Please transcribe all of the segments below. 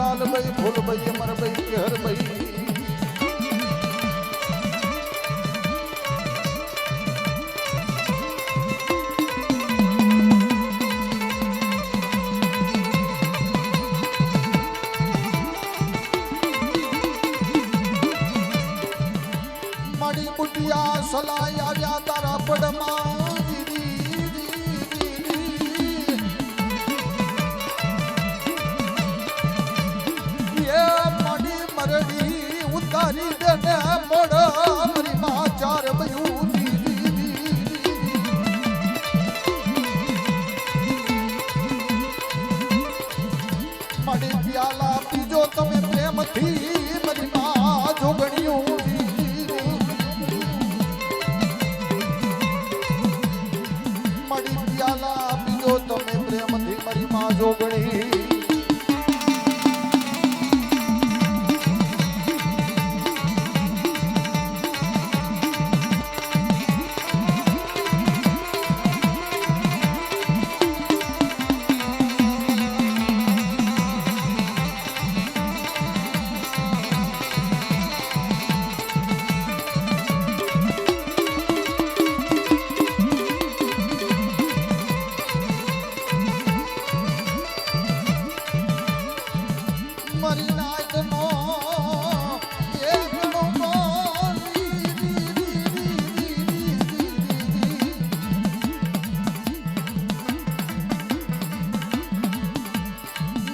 લાલ ભાઈ ફૂલ ભાઈ અમર ભાઈ કેહર ભાઈ મારી બુટિયા સલાઈ આવ્યા તારા પડમાં ઉતારી દેને મોડ મારી માં ચાર બયું મારી પ્યાલા પીજો તમે પ્રેમથી મારી માં જોગણિયું મારી પ્યાલા પીજો તમે પ્રેમથી મારી માં જોગણી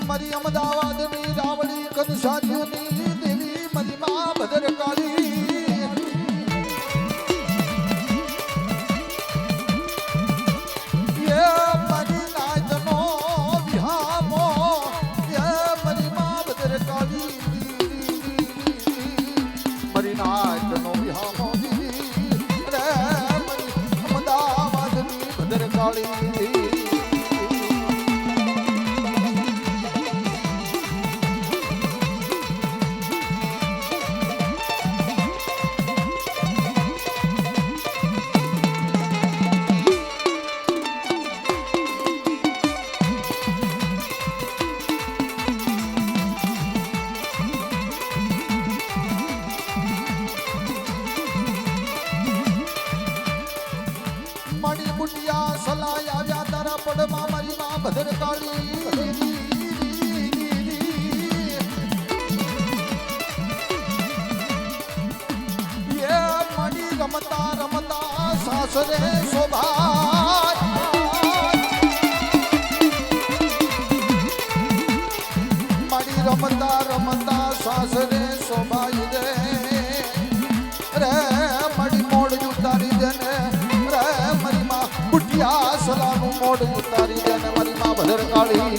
મારી અમદાવાદની રાવળી કંસારીઓની દેવી મારી માં ભદ્રકાળી એ મારી નાચનો વિહામો એ મારી માં ભદ્રકાળી મારી નાચનો વિહામો રે મારી અમદાવાદની ભદ્રકાળી મારી બુટિયા સલાઈ આવ્યા તારા પડમાં મારી માં ભદ્રકાળી એ મારી રમતા રમતા સાસરે શોભા મારી રમતા રમતા સાસરે શોભાઈ દે રે મારી મોડ ઉતારી દે ને બુટિયા સલાનું મોડ ઉતારી દે ને મારી માં ભદ્રકાળી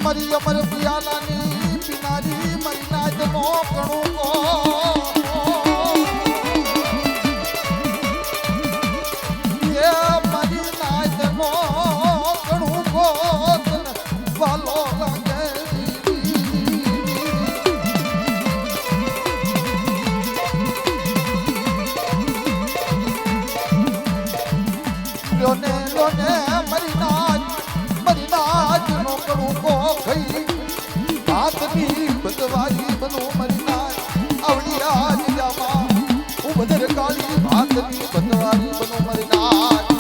મારી અમર પિયાલાની પિનારી મારી નાચનો કણુકો એ મારી નાચનો કણુકો વાલો લાગે લોને લોને મારી નાચનો કણુકો હાથની બદવારી બનો મરી નાચ આવડિયા જામાં હું ભદ્રકાળી હાથની બદવારી બનો મરી નાચ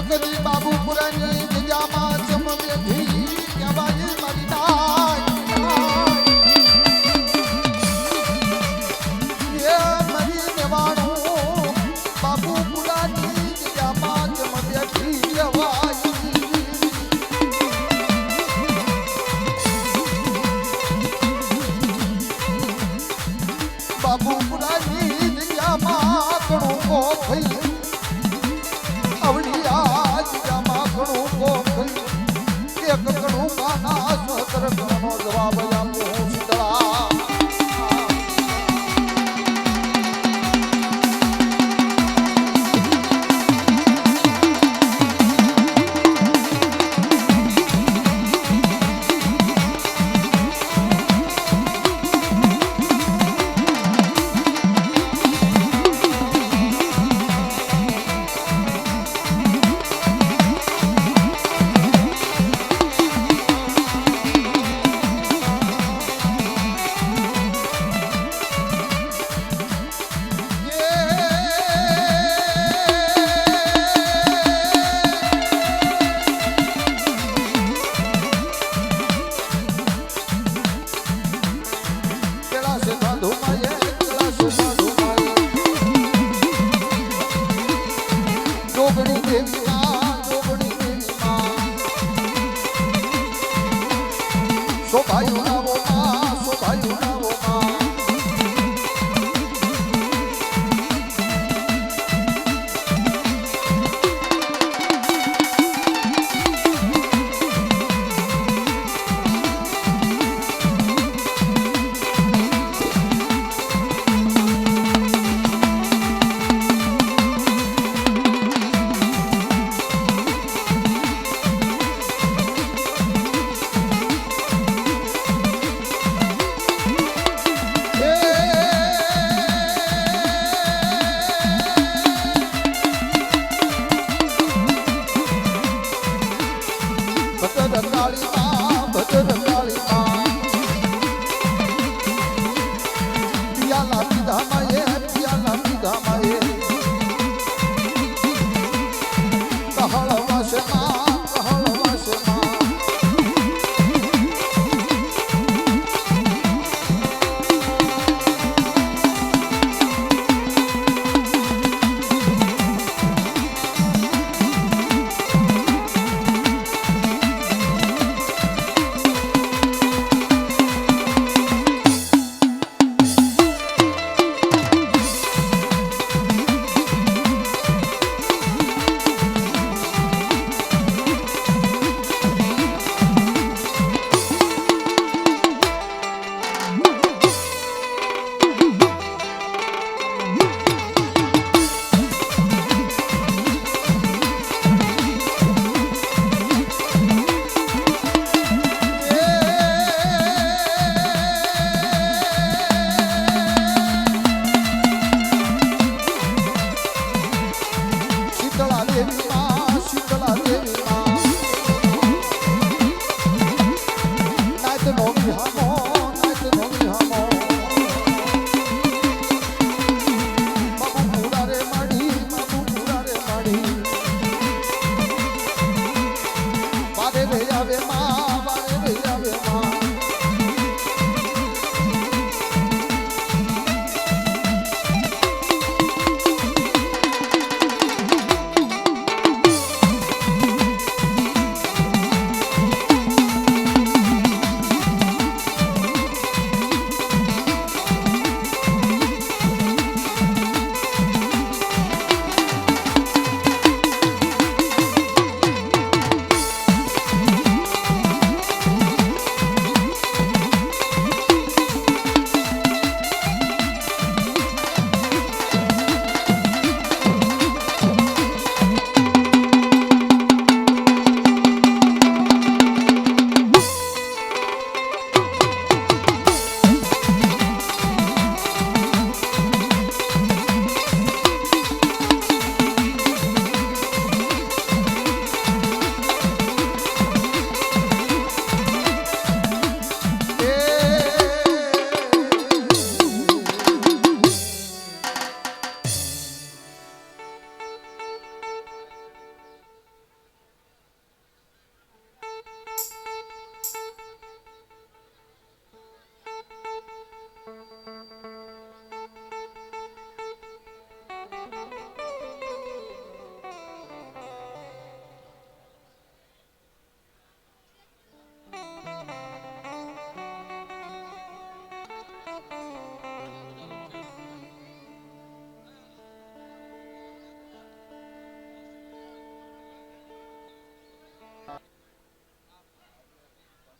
કદી બાબુપુરાની જગ્યામાં જમ બેઠી કહેવાય મારી નાય એ મરી દેવાનું બાબુપુરાની જગ્યામાં જમ બેઠી કહેવાય બાબુપુરાની જગ્યામાં ઘણું કો થઈ અવળિયા જગ્યામાં ઘણું કો થઈ એક ઘણું કાના સ્વતર ઘણો જવાબ આપો શીતળા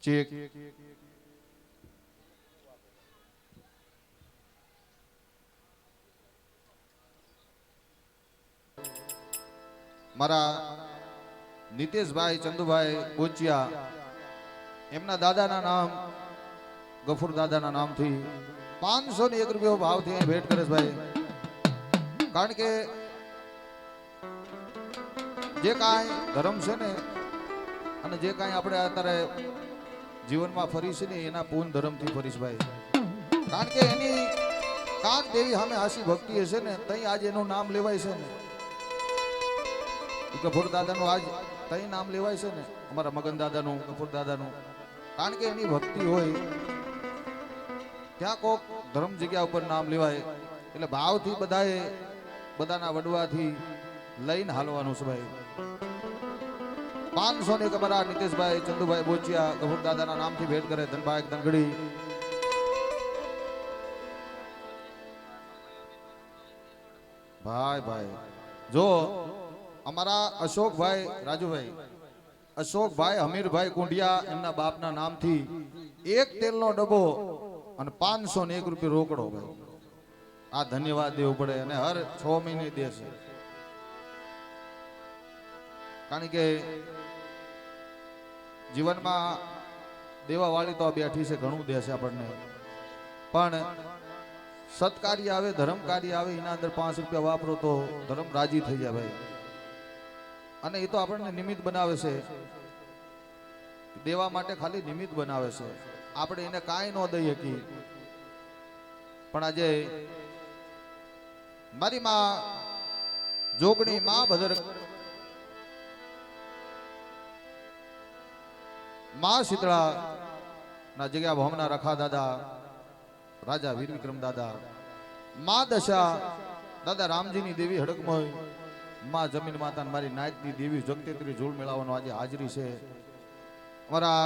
ચેક મારા નીતેશભાઈ ચંદુભાઈ બોચિયા એમના દાદાના નામ ગફુર દાદાના નામથી 501 રૂપિયા ભાવથી અહીં ભેટ કરે છે ભાઈ. કારણ કે જે કાંઈ ધર્મ છે ને અને જે કાંઈ આપણે અત્યારે જીવનમાં ફરીશું ને એના પૂર્ણ ધર્મથી ફરીશ ભાઈ. કારણ કે એની કાંક દેવી સામે હાસી ભક્તિ હશે ને તઈ આજે એનું નામ લેવાય છે ને. ગફુર દાદાનું આજ તઈ નામ લેવાય છે ને, અમારા મગન દાદાનું, ગફુર દાદાનું. કારણ કે એની ભક્તિ હોય ત્યાં કોક ધર્મ જગ્યા ઉપર નામ લેવાય. એટલે ભાવથી બધાએ બધાના વડવાથી લઈને હાલવાનું છે ભાઈ. 501 અમારા નીતેશભાઈ ચંદુભાઈ બોચિયા ગફુર દાદાના નામથી ભેટ કરે ધનભાઈ ધનગડી. ભાઈ ભાઈ જો અમારા અશોકભાઈ રાજુભાઈ, અશોકભાઈ હમીરભાઈ કુંડિયા એમના બાપના નામથી એક તેલનો ડબ્બો અને 501 રૂપિયા રોકડો ભાઈ. આ ધન્યવાદ દેવું પડે અને હર 6 મહિને દે છે. કારણ કે જીવનમાં દેવાવાળી તો બેઠી છે, ઘણું દે છે આપણને, પણ સત્કાર્ય આવે, ધર્મ કાર્ય આવે, એના અંદર 5 રૂપિયા વાપરો તો ધર્મ રાજી થઈ જાય ભાઈ. અને એ તો આપણને નિમિત્ત બનાવે છે, દેવા માટે ખાલી નિમિત્ત બનાવે છે. આપણે એને કાંઈ ન દઈ શકી. પણ આજે મારી માં જોગણી માં ભદર માં શીતળા ના જગ્યા ભોમના રખા દાદા, રાજા વીર વિક્રમ દાદા, માં દશા દાદા રામજીની દેવી હડકમય, માં જમીન માતા મારી નાયકની દેવી જગતેત્રી જોડ મેળવવાનો આજે હાજરી છે. અમારા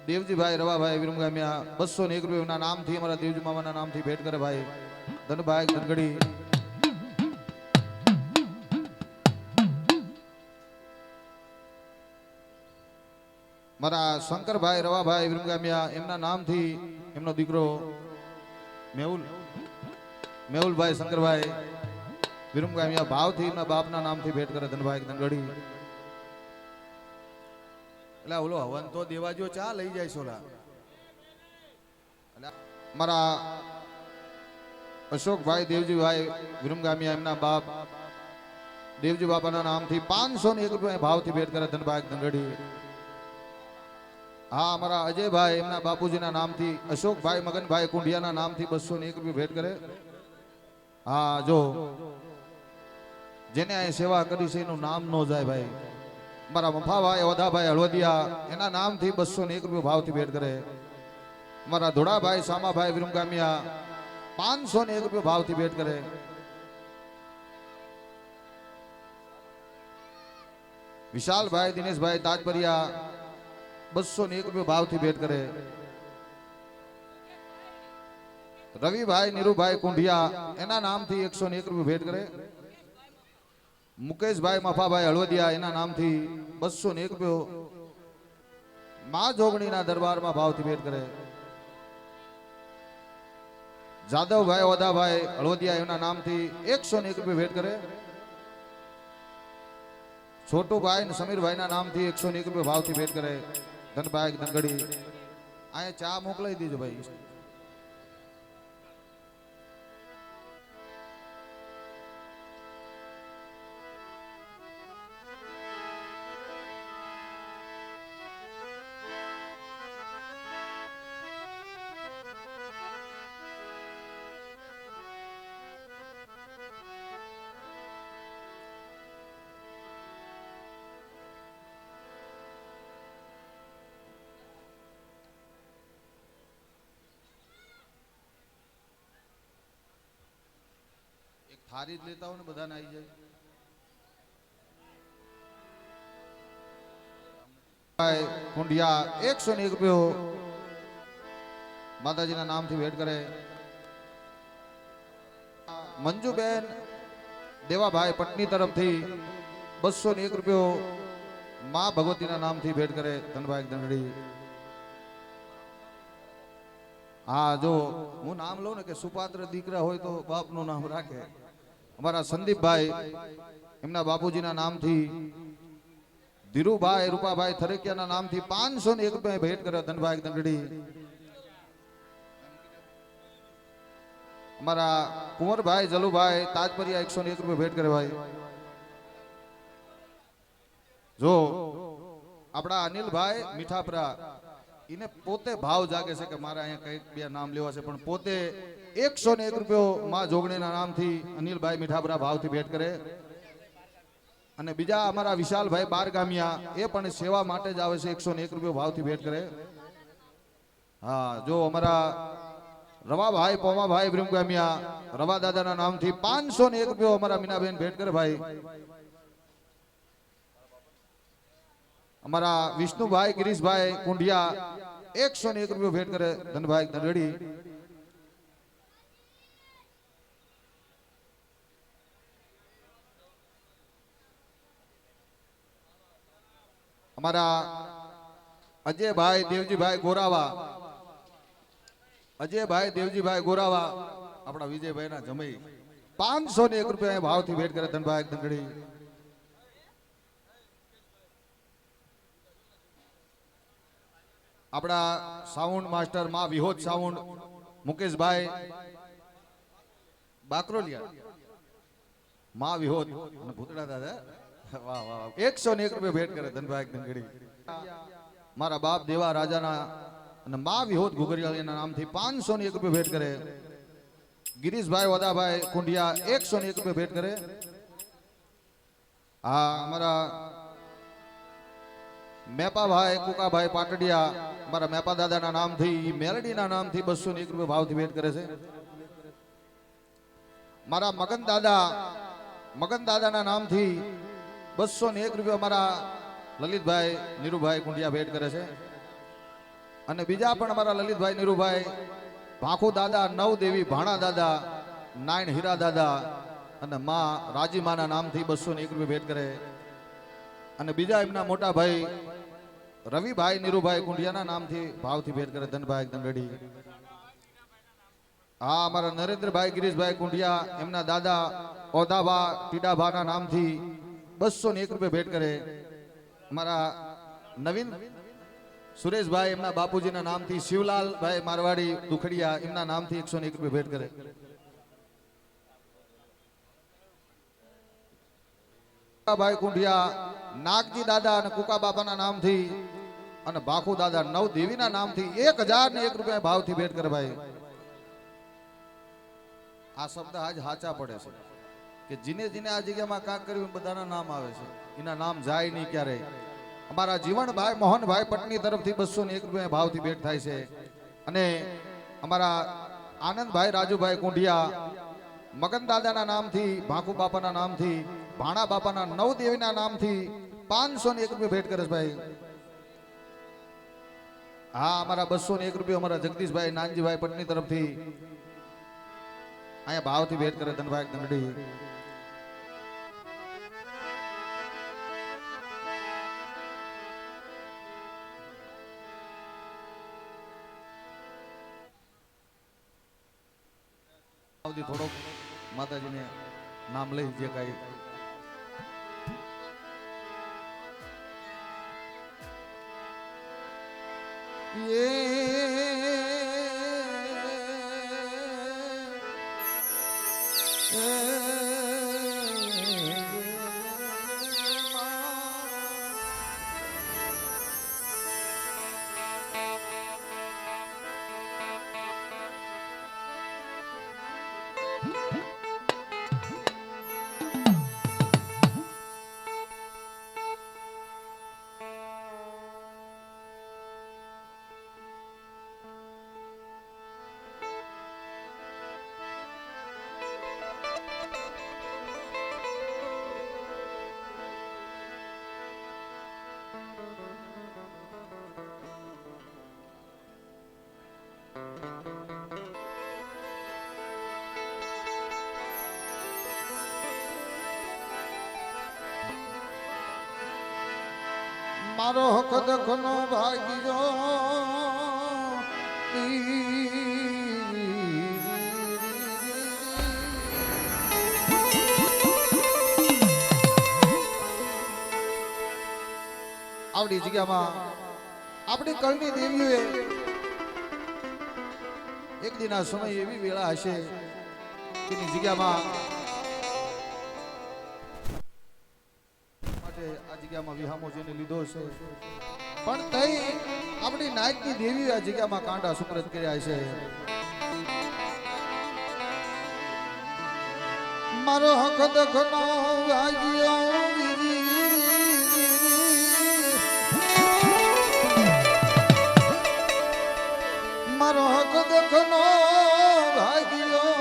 દેવજીભાઈ રવાભાઈ વિરમગામિયા 201 રૂપિયાના નામથી અમારા દેવજી મામાના નામથી ભેટ કરે ભાઈ ધનભાઈ ધનગડી. મારા શંકરભાઈ રવાભાઈ વિરમગામિયા એમના નામથી એમનો દીકરો મેહુલભાઈ શંકરભાઈ વિરમગામિયા ભાવથી એમના બાપના નામથી ભેટ કરે ધનભાઈ ધનગડી. એટલે ઓલો હવન તો દેવાજો ચા લઈ જાય સોલા. મારા અશોકભાઈ દેવજીભાઈ વિરમગામિયા એમના બાપ દેવજી બાપાના નામથી 501 રૂપિયા ભાવથી ભેટ કરે ધનભાઈ ધનગડી. હા અમારા અજયભાઈ એમના બાપુજીના નામથી અશોકભાઈ મગનભાઈ કુંડિયાના નામથી 201 રૂપિયા ભેટ કરે. હા જો જેને અહીં સેવા કરી છે એનું નામ ન જાય ભાઈ. મારા મફાભાઈ ઓધાભાઈ હળવદિયા એના નામથી 201 રૂપિયા ભાવથી ભેટ કરે. મારા ધોળાભાઈ સામાભાઈ વિરમગામિયા 501 રૂપિયા ભાવથી ભેટ કરે. વિશાલભાઈ દિનેશભાઈ તાજપરિયા 201 રૂપિયા ભાવથી ભેટ કરે. રવિભાઈ નીરુભાઈ કુંઢિયા એના નામથી 101 રૂપિયા ભેટ કરે. મુકેશભાઈ મફાભાઈ હળવદિયા એના નામથી 201 રૂપિયા માં જોગણીના દરબારમાં ભાવથી ભેટ કરે. જાદવભાઈ ઓદાભાઈ હળવદિયા એના નામથી 101 રૂપિયા ભેટ કરે. છોટુભાઈ અને સમીરભાઈના નામથી 101 રૂપિયા ભાવથી ભેટ કરે ધનભાઈ ધનગડી. અહીંયા ચા મોકલાઈ દીજો ભાઈ. થારી જ લેતા હોય ને બધાને આવી જાય. કુંડિયા 101 રૂપિયો માતાજીના નામથી ભેટ કરે. મંજુબેન દેવાભાઈ પટની તરફથી 201 રૂપિયો માં ભગવતીના નામથી ભેટ કરે ધનભાઈ દંડડી. હા, જો હું નામ લઉં ને કે સુપાત્ર દીકરા હોય તો બાપનું નામ રાખે. અમારા સંદીપભાઈ એમના બાપુજીના નામથી, ધીરુભાઈ રૂપાભાઈ થરેકિયાના નામથી 501 રૂપિયા ભેટ કરે ધનભાઈ દંડડી. અમારા કુંવરભાઈ જલુભાઈ તાજપરિયા 101 રૂપિયા ભેટ કરે ભાઈ. જો આપણા અનિલભાઈ મીઠાપરા એને પોતે ભાવ જાગે છે કે મારે અહીંયા કઈક બે નામ લેવા છે, પણ પોતે 101 રૂપિયો માં જોગણીના નામથી અનિલભાઈ મીઠાપરા ભાવથી ભેટ કરે. અને બીજા અમારા વિશાલભાઈ બારગામિયા એ પણ સેવા માટે જ આવે છે, 101 રૂપિયો ભાવથી ભેટ કરે. હા, જો અમારા રવાભાઈ પોમાભાઈ બ્રહ્મગામિયા રવા દાદાના નામથી 501 રૂપિયો અમારા મીનાબેન ભેટ કરે ભાઈ. અમારા વિષ્ણુભાઈ ગિરીશભાઈ કુંડિયા 101 રૂપિયો ભેટ કરે ધનભાઈ દંડડી. અમારા અજયભાઈ દેવજીભાઈ ગોરાવા, અજયભાઈ દેવજીભાઈ ગોરાવા આપણા વિજયભાઈના જમઈ 501 રૂપિયા ભાવથી ભેટ કરે ધનભાઈ દંડડી. આપણા સાઉન્ડ માસ્ટર માં વિહોદ સાઉન્ડ મુકેશભાઈ બાકરોલિયા, માં વિહોદ અને ભૂતડા દાદા, વાહ વાહ, 101 રૂપિયા ભેટ કરે ધનભાઈ દંડડી. મારા બાપ દેવા રાજાના અને માં વિહોદ ઘુઘરિયાળીના નામથી 501 રૂપિયા ભેટ કરે. ગિરીશભાઈ વદાભાઈ કુંડિયા 101 રૂપિયા ભેટ કરે. હા, અમારા મેપાભાઈ કુકાભાઈ પાટડિયા મારા મેપા દાદાના નામથી મેલડીના નામથી 201 રૂપિયા ભાવથી ભેટ કરે છે. મારા મગન દાદાના નામથી 201 રૂપિયા મારા લલિતભાઈ નીરુભાઈ કુંડિયા ભેટ કરે છે. અને બીજા પણ અમારા લલિતભાઈ નીરુભાઈ ભાખુ દાદા, નવ દેવી ભાણા દાદા, નાયણ હીરા દાદા અને માં રાજીમાના નામથી 201 રૂપિયા ભેટ કરે. અને બીજા એમના મોટા ભાઈ રવિભાઈ નીરુભાઈ કુંડિયાના નામથી ભાવથી ભેટ કરે ધનભાઈ દંડડી. હા, અમારા નરેન્દ્રભાઈ ગિરીશભાઈ કુંડિયા એમના દાદા ઓદાભા ટીડાભાના નામથી 201 રૂપિયા ભેટ કરે. અમારા નવીન સુરેશભાઈ એમના બાપુજીના નામથી શિવલાલભાઈ મારવાડી દુખડિયા એમના નામથી 101 રૂપિયા ભેટ કરે. ભાઈ કુંડિયા નાગજી દાદા અને કુકા બાપાના નામથી અને ભાખુ દાદા નવ દેવીના નામથી 1001 રૂપિયા ભાવથી ભેટ કરે ભાઈ. આ શબ્દ આજ હાચા પડે છે કે જીને જીને આ જગ્યામાં કાંક કર્યું બધાના નામ આવે છે, એના નામ જાય નહીં ક્યારે. અમારા જીવનભાઈ મોહનભાઈ પટની તરફથી 201 રૂપિયા ભાવથી ભેટ થાય છે. અને અમારા આનંદભાઈ રાજુભાઈ કુંડિયા મગન દાદાના નામથી, ભાખુ બાપાના નામથી, ભાણા બાપાના નવ દેવીના નામથી 501 રૂપિયા ભેટ કરે છે ભાઈ. હા, અમારા 201 રૂપિયા અમારા જગદીશભાઈ નાનજીભાઈ પટની તરફથી અહીંયા ભાવથી ભેટ કરે ધનભાઈ દંડડી. થોડોક માતાજીને નામ લઈ જે કઈ મારો હક દખનો ભાગ્યો આવડી જગ્યામાં આપણી કળની દેવીઓએ એક દિન આ સમય એવી વેળા હશે કે ની જગ્યામાં આ જગ્યામાં વિહામો જેને લીધો છે પણ તઈ આપણી નાયકની દેવી આ જગ્યામાં કાંડા સુપ્રત કર્યા છે મારો હક દખનો વાગ્યો મારો હક દખનો ભાગ્યો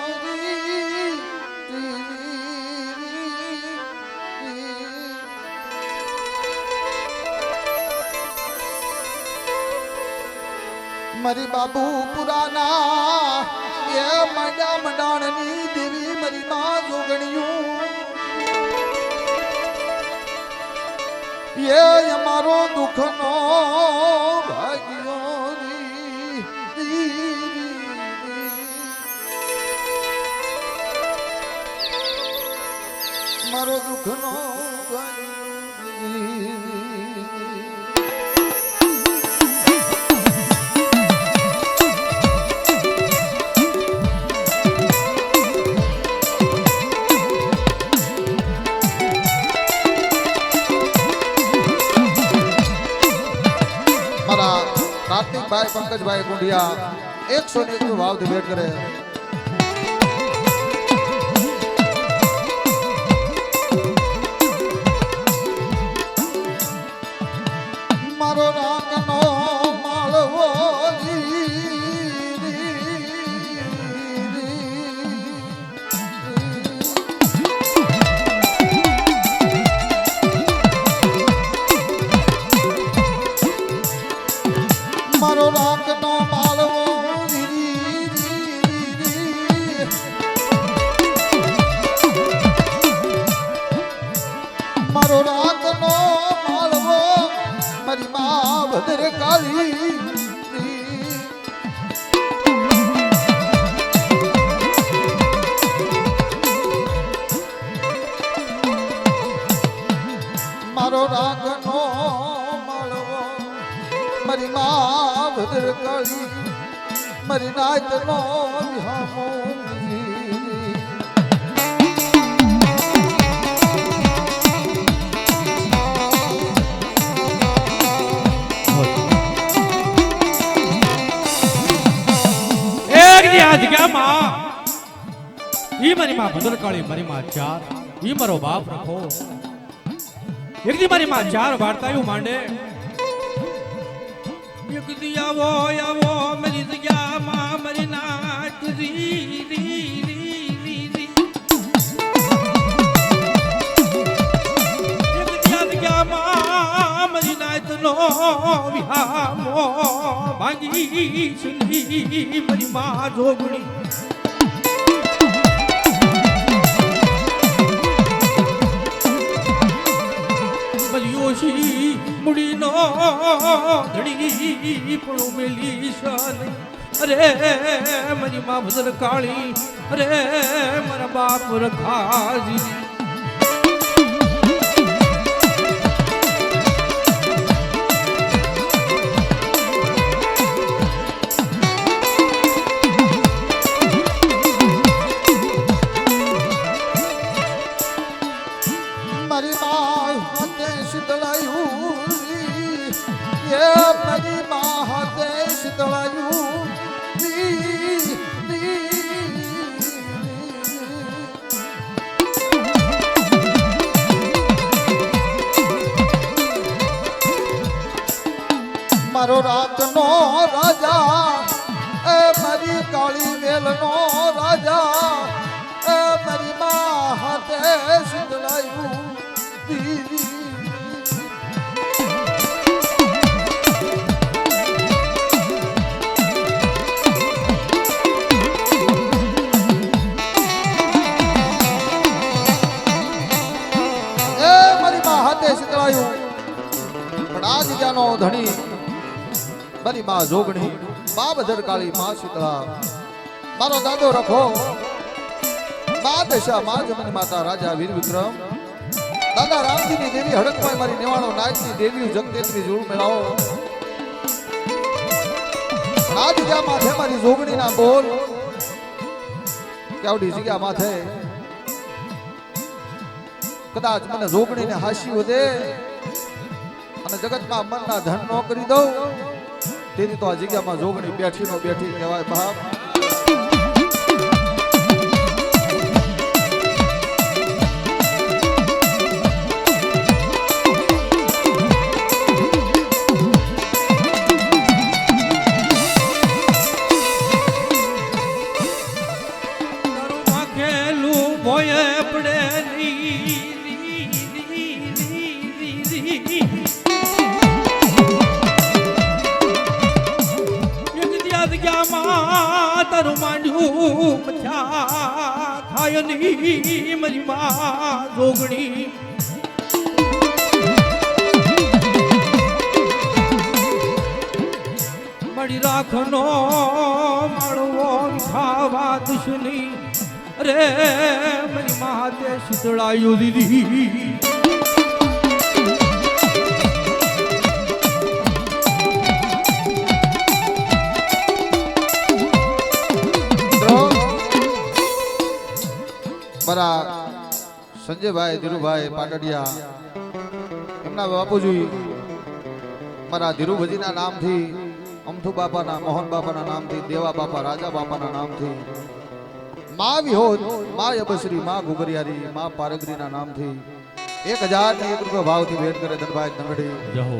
મારી બાબુ પુરાના એ મડા મડાણની દેવી મારી માં જોગણિયું એ અમારો દુઃખનો ભાગ્યો મારો દુઃખનો કાર્તિકભાઈ પંકજભાઈ ગુંડિયા 101 ભાવથી ભેટ કરે મારો રાગનો માળવો મારો રાગનો માળવો મારો રાગનો માળવો મારી માં ભદ્ર કાળી મારો રાગનો માળવો મારી માં ભદ્ર કાળી મારી નાચનો વિહામો ઈ મારી માં ભદ્રકાળી મારી માં ચાર ઈ મારો બાપ રખો એક દી મારી માં ચાર વાર્તાયું માંડે એક દી આવો આવો મારી જગ્યામાં મારી નાચ રી રી રી રી રી એક દી જગ્યામાં મારી નાચનો વિહામો ભાંગી સુની મારી માં જોગણી મુડીનો ધડી પણ મેલી શાન અરે મારી માં ભદ્ર કાળી અરે મારા બાપ રખાજી મારી માં હાથે શીતળાયું એ મારી માં હાથે શીતળાયું મારો રાતનો રાજા એ મારી કાળી વેલનો રાજા એ મારી માં હાથે શીતળાયું પણ આ જગ્યાનો ધણી બની માં જોગણી, મા ભદ્રકાળી, મા શીતળા, મારો દાદો રખો, મા દશા, મા જમની માતા, રાજા વીર વિક્રમ, દાદા રામજીની દેવી હડકભાઈ, મારી નેવાણો નાયકની દેવી જગતેશ્વરી જોડ મેળાવો. આ જગ્યા માથે મારી જોગણીના બોલ કેવડી જગ્યા માથે કદાચ મને જોગણીને હાસી વધે અને જગતમાં મનના ધન નો કરી દઉં તેની તો આ જગ્યામાં જોગણી બેઠી નો બેઠી કહેવાય બાપ. તારું માંડ્યું મથા થાય ની મારી માં જોગણી. મળી રાખનો માળવો ખાવા દુશ્મની, અરે મારી માતે શીતળાયું દીદી. મારા સંજયભાઈ, ધીરુભાઈ પાટડિયા, એમના બાપુજી મારા ધીરુભજીના નામથી, અમથુ બાપાના, મોહન બાપાના નામથી, દેવા બાપા, રાજા બાપાના નામથી, મા વિહોદ, મા યબશ્રી, મા ઘુગરિયારી, મા પારગરીના નામથી 1001 રૂપિયા ભાવથી ભેટ કરે ધનભાઈ નંગડી. જહો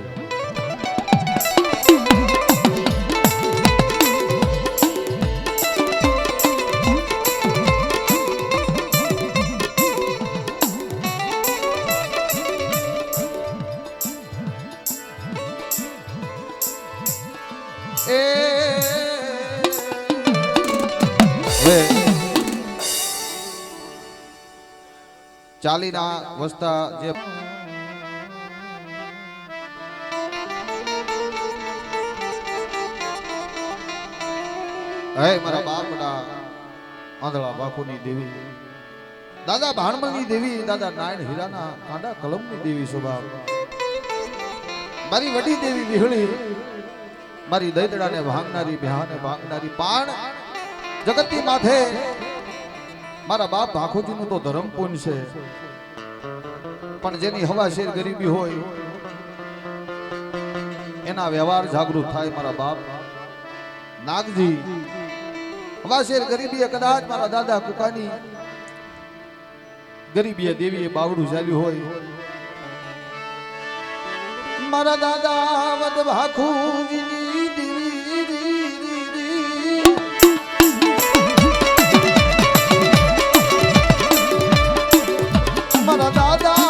ચાલીના વસ્તા જે હે મારા બાપડા આંધળા બાપુની દેવી, દાદા ભાણમલની દેવી, દાદા નાયણ હીરાના કાંડા કલમની દેવી શોભા, મારી વડી દેવી વિહળી, મારી દૈતડાને ભાંગનારી, બહાને ભાંગનારી, પાણ જગતની માથે મારા બાપ ભાખોજીનું તો ધર્મ પૂન છે, પણ જેની હવા શેર ગરીબી હોય એના વ્યવહાર જાગૃત થાય. મારા બાપ નાગજી હવા શેર ગરીબીએ કદાચ મારા દાદા કુકાની ગરીબીએ દેવીએ બાવડું ચાલ્યું હોય, મારા દાદા વદ ભાખુજીની દેવી, મારા દાદા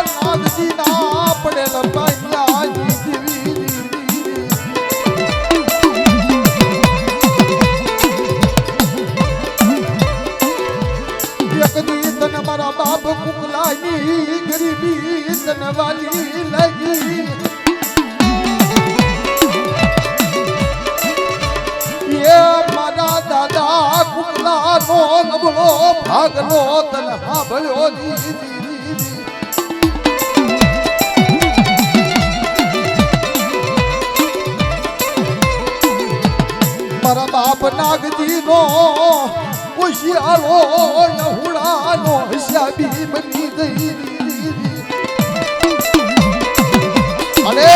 નાગજી ના પડેલ પાયાની દેવી, એક દી તને મારા બાપ કુકલાની ગરીબી તને વાલી લાગી, એ મારા દાદા કુકલાનો નબળો ભાગલો તને સાંભળ્યો મારા બાપ નાગજી નો હોશિયારો યહુડાનો હિસાબી બની ગઈ, અને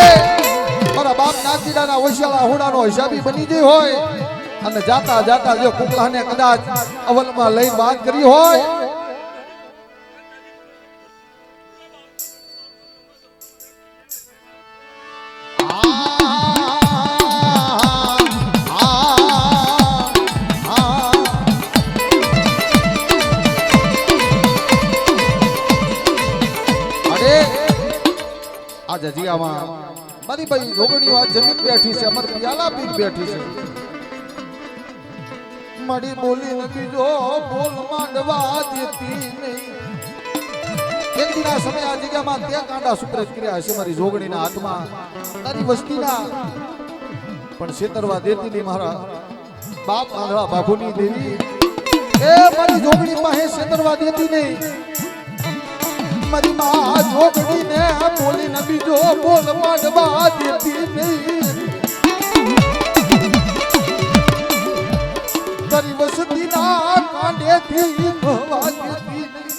મારા બાપ નાગજીના હોશિયારા હુડાનો હિસાબી બની ગઈ હોય અને જાતા જાતા જો કુકલાને કદાચ અવલમાં લઈને વાત કરી હોય, જજીયામાં મારી ભાઈ રોગણી વાત જમીન બેઠી છે, અમાર પિયાલા પીર બેઠી છે, મારી બોલી નથી જો બોલ માંડવા દેતી નહીં, એક દિના સમય આ જગ્યામાં તે કાંડા સુપ્રેત કર્યા હશે મારી જોગણીના હાથમાં તારી વસ્તીના પણ છેતરવા દેતી નહીં મારા બાપ આંધળા બાપુની દેવી એ મારી જોગણી પાસે છેતરવા દેતી નહીં મારી માં જોગણીને બોલીને બીજો બોલ માંડવા દેતી નહીં તારી વસ્તીના કાંડેથી ધોવા દેતી નહીં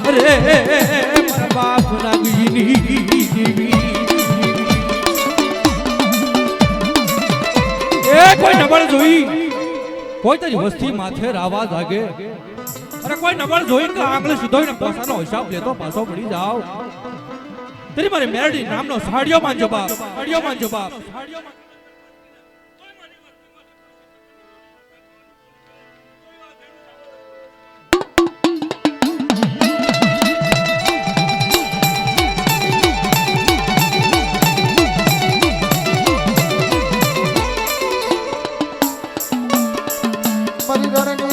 અરે મારા બાપ નાગજીની દેવી એ કોઈ નબળ જોઈ કોઈ તારી વસ્તી માથે રાવા જાગે અરે કોઈ નબળ જોઈ કે આંગળી સીધોઈને પોસાનો હિસાબ લેતો પાછો પડી જાવ તેરી મારી મેરડી નામનો સાડિયો માંજો બાપ સાડિયો માંજો બાપ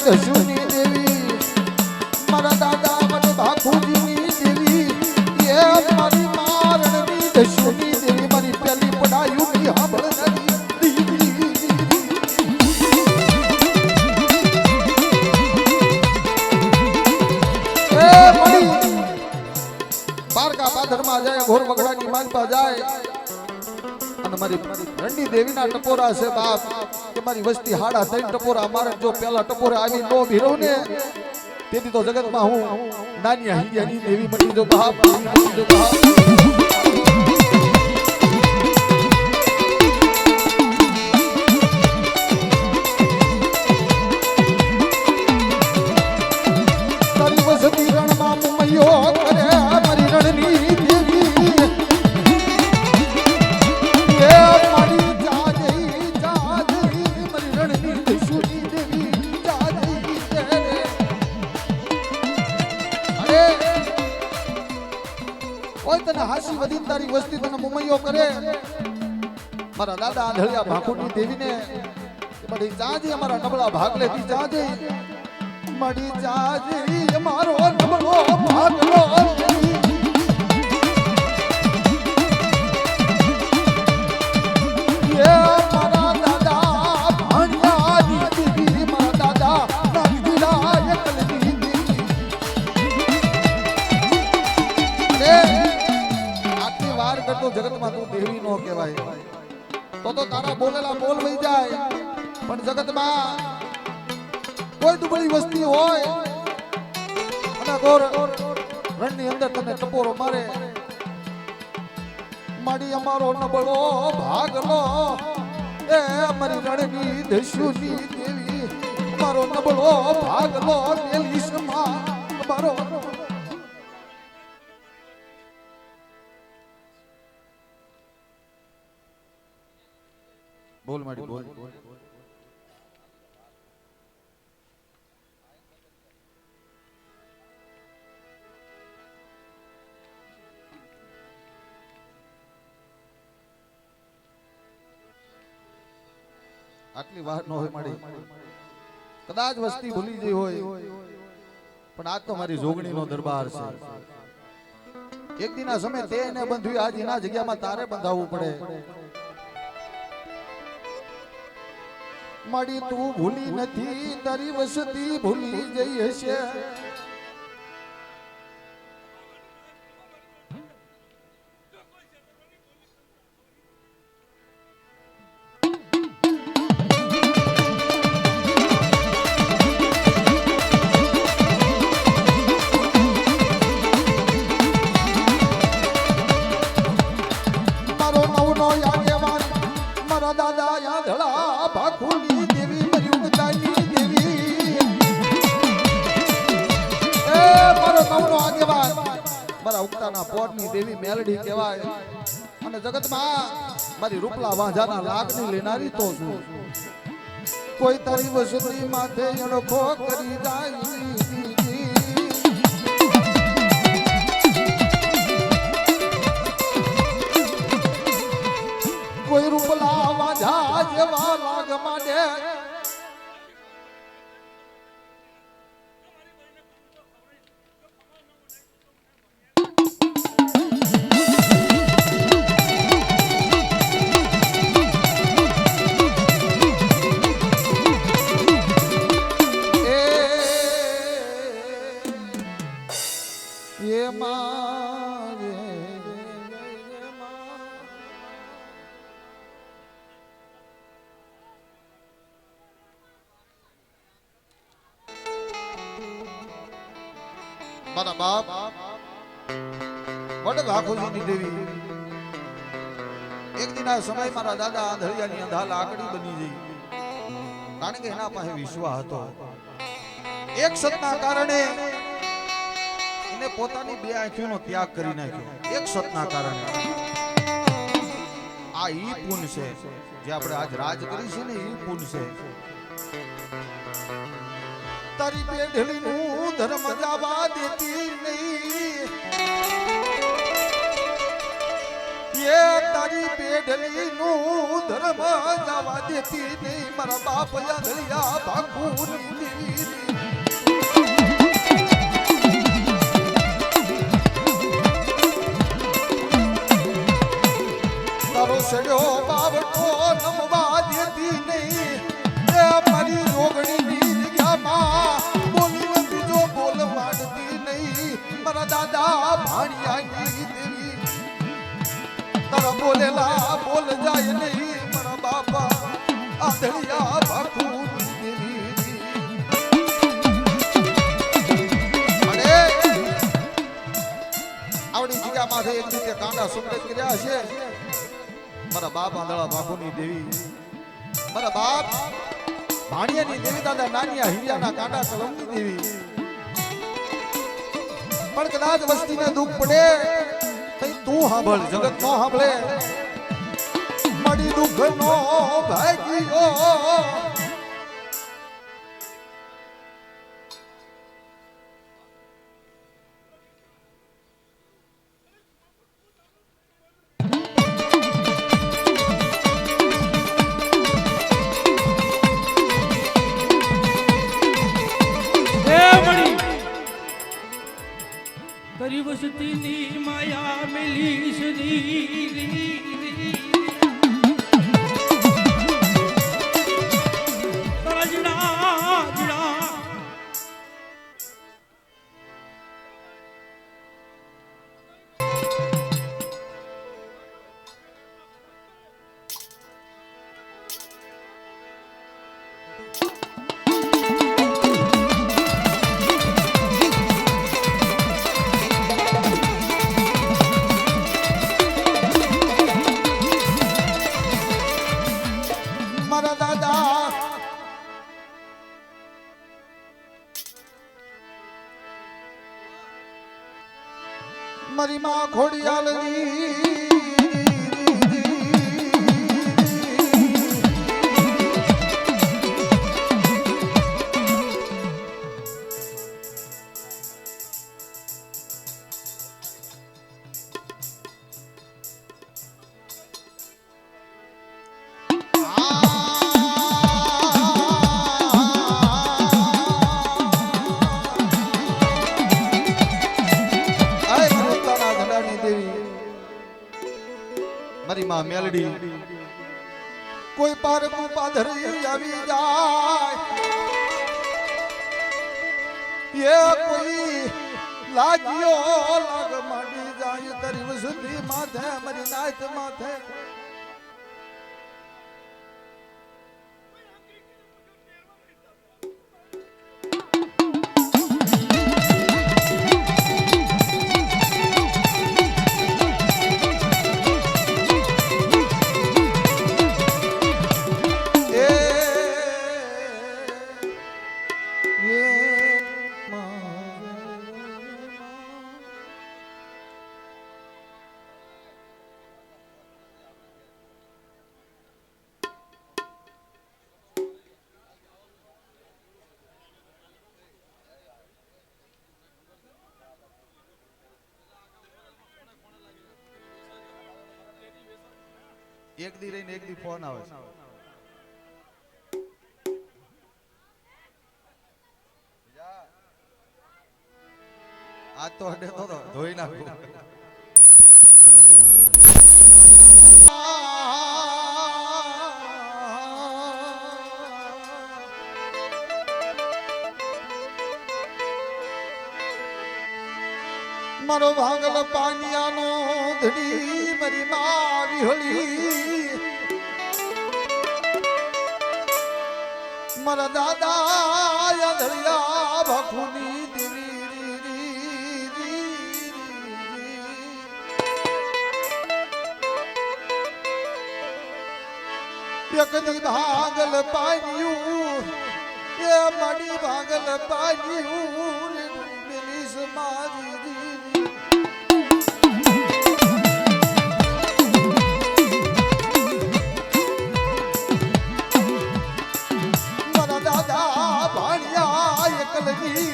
દશુની દેવી મારા દાદા મને ભાખુજીની દેવી એ મારી મારણની દશુની દેવી મારી પેલી પડાયુની હાંભળનારી દેવી એ મારી બારકા પાદરમાં જાય ઘોર વગડાની માનપા જાય અને મારી રંડી દેવીના ટપોરા છે બાપ કે મારી વસ્તી હાડા ત્રણ ટપોરા મારે જો પેલા ટપોરા આવી નો ભીરો ને તેથી તો જગતમાં હું નાની હૈયાની દેવી મટી જો બાપ મટી જો બાપ તારી વસ્તી રણમાં મુમૈયો કરે મારી રણની દેવી હાસી વધી તારી વસ્તી તને મુમૈયો કરે મારા દાદા આંધળિયા ભાખુની દેવીને મળી જાજે અમારા નબળા ભાગ લેતી જાજે મળી જાજે અમારો નબળો ભાગ લો એ મારા દાદા ભાણિયાની દેવી મારા દાદા નાગજીના એકલની દેવી વાર કરતો જગતમાં તું દેવી નો કહેવાય તો તારા બોલેલા બોલ વઈ જાય પણ જગતમાં કોઈ દુબળી વસ્તી હોય અને ગોર રણની અંદર તને ટપોરો મારે માડી અમારો નબળો ભાગ લો એ અમારી રણની દસ્યુની દેવી અમારો નબળો ભાગ લો મેલીસમાં અમારો બોલ માડી બોલ આટલી વાર ન હોય માડી કદાચ વસ્તી ભૂલી ગઈ હોય પણ આજ તો મારી જોગણીનો દરબાર છે એક દિના સમય તે એને બંધ્યું આજ એના જગ્યામાં તારે બંધાવવું પડે માડી તું ભૂલી નથી તારી વસતી ભૂલી જઈ હશે મારો નવનો યાદેવાન મારા દાદા યાદળા ભાખુની દેવી મારી ઉગતાની દેવી એ મારો નવનો આગેવાન મારા ઉગતાના પોરની દેવી મેલડી કહેવાય અને જગતમાં મારી રૂપલા વાંજાના લાગની લેનારી તો છું કોઈ તારી વસતી માથે અણખો કરી જાય મારા બાપ વડ વાઘોજીની દેવી એક દિન આ સમય મારા દાદા આંધળિયાની અંધા લાકડી બની ગઈ, કારણ કે એના પાસે વિશ્વાસ હતો. એક સતના કારણે એને પોતાની બે આંખોનો ત્યાગ કરી નાખ્યો. એક સતના કારણે. આ ઈ પુન છે જે આપણે આજ રાજ કરી છે ને, ઈ પુન છે. તારી પેઢલીનું ધર્મ જવા દેતી નહીં, એ તારી પેઢલીનું ધર્મ જવા દેતી નહીં. મારા બાપ આંધળિયા ભાગુની દેવી તારો સડ્યો બાવટો નમવા દેતી નહીં. એ મારી રોગણીની જગ્યામાં બોલીને બીજો બોલ પાડતી નહીં. મારા દાદા ભાણિયાની દેવી તારા બોલેલા બોલ જાય નહીં. મારા બાપા આંધળિયા ભાખુની દેવી. અને આવડી જગ્યામાંથી એક રીતે કાંડા સુમરેજ કર્યા છે. મારા બાપ આંધળા ભાખુની દેવી, મારા બાપ ભાણિયાની દેવી, દાદા નાનિયા હીરિયાના કાંડા કલમની દેવી. પણ કદાચ વસ્તીને દુઃખ પડે તો તું સાંભળ, જગત નો સાંભળે. મળી દુઃખ નો ભાગ્યો તારી વસતીની માયા મિલીશ મારી માં ખોડિયાલની મારી માં મેલડી કોઈ પારકું પાધરી આવી જાય, એ કોઈ લાગ્યો લાગ માંડી જાય. તારી વસતી માથે મારી નાત માથે એક દી રહીને એક દી ફોન આવે છે. આજ તો હડે તો ધોઈ નાખું. મારો ભાગલ પાનિયાનો ધડી મારી માં વિહળી, મારા દાદા આંધળિયા ભાખુની દેવી. એકદી ભાગલ પાયું એ મડી ભાગલ પાયું મિલીસ મારી મારા દાદા ભાણિયા એકલજી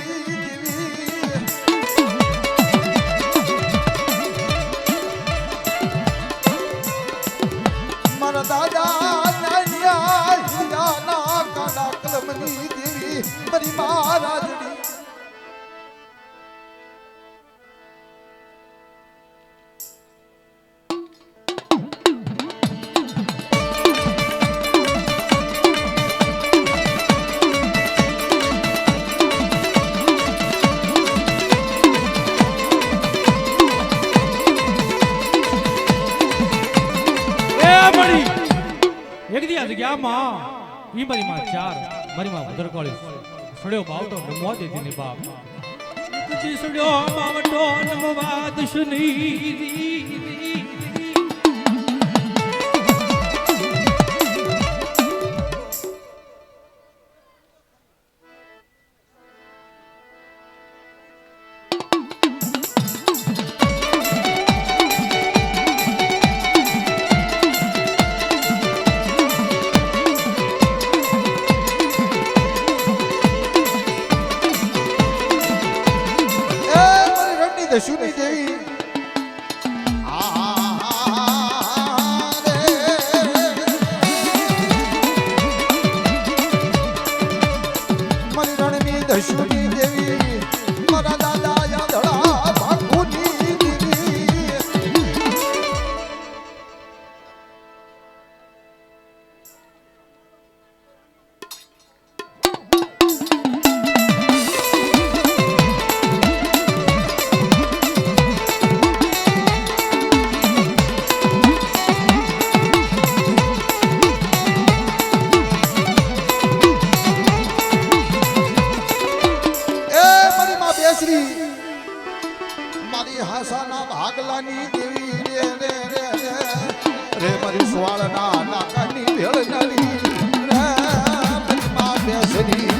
મારા દાદા નાનિયા હીરાના કાડા કલમની દેવી મારી મહારાજની એક દી આ જગ્યામાં ઈ મારી માં ચાર મારી માં વધર કોળી સડ્યો બાવટો નમવા દેતી ને બાપ જી સડ્યો બાવટો નમવા દશની દશુની દેવી મારી રણની દશુની દેવી મારા દાદા યાદડા ભાગુની દેવી મારી હાસાના ભાગલાની દેવી રે રે રે રે મારી સ્વાળના નાકાની ભેળનારી રે મારી માં બેસરી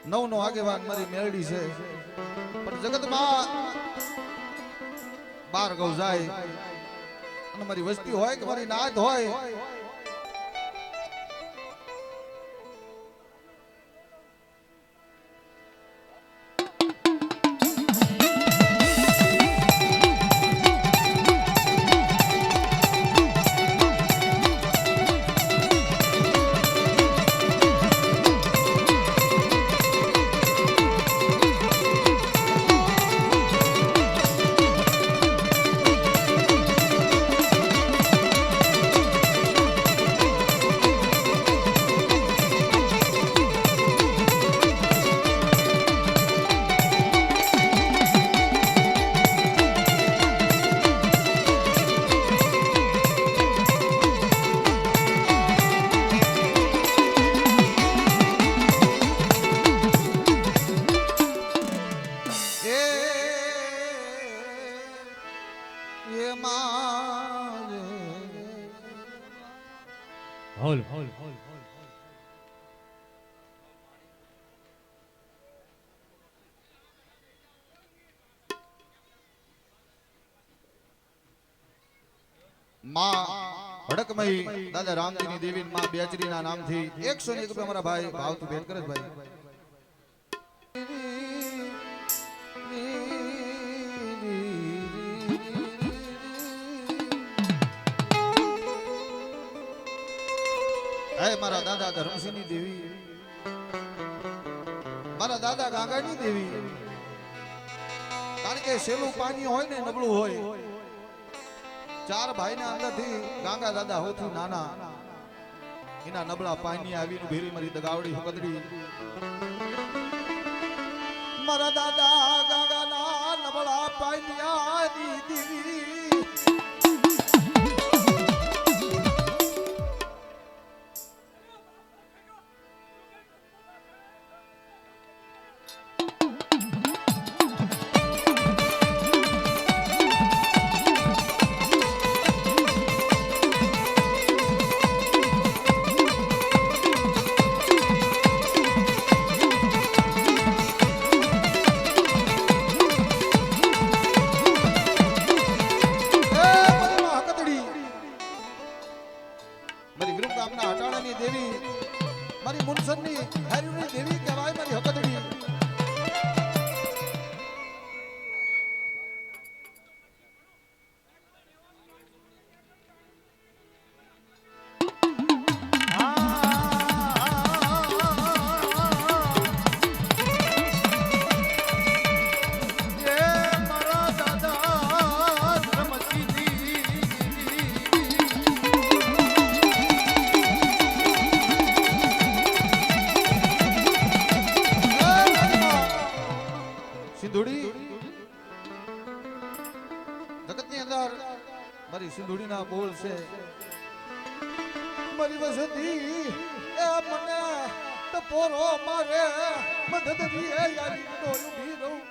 નવનો આગેવાન મારી મેળડી છે પણ જગતમાં બાર ગૌ જાય અને મારી વસ્તી હોય કે મારી નાત હોય હોલ માં હડકમઈ દાદા રામજીની દેવી માં બેચરીના નામથી 101 રૂપિયા મારા ભાઈ ભાવથી ભેટ કરે છે ભાઈ. હે મારા દાદા ધર્મસિંહની દેવી, મારા દાદા ગાંગાની દેવી, કારણ કે સેલું પાણી હોય ને નબળું હોય, ચાર ભાઈના અંદરથી ગાંગા દાદા હોથી નાના, એના નબળા પાણી આવીને ભેરી મારી દગાવડી હકદડી. મારા દાદા ગાંગાના નબળા પાણી દેવી સિંધુડીના બોલ છે મારી વસતી એ મને ટપોરો મારે મદદ દી યારી નો ઊભી રહું.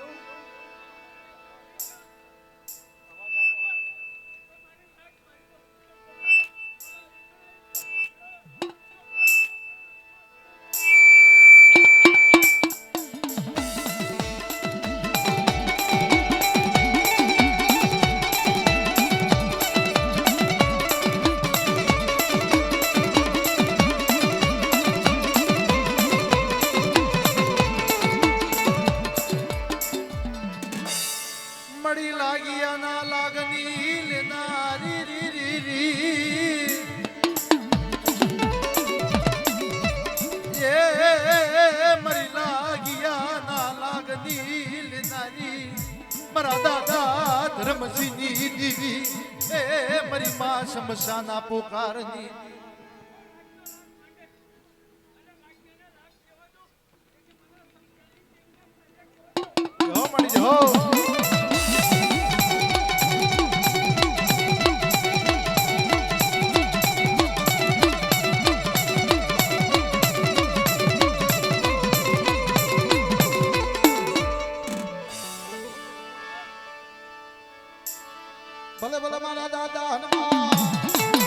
શમશાના પુકારની જો મળી જો ભલે ભલે મારા દાદા હનુમાન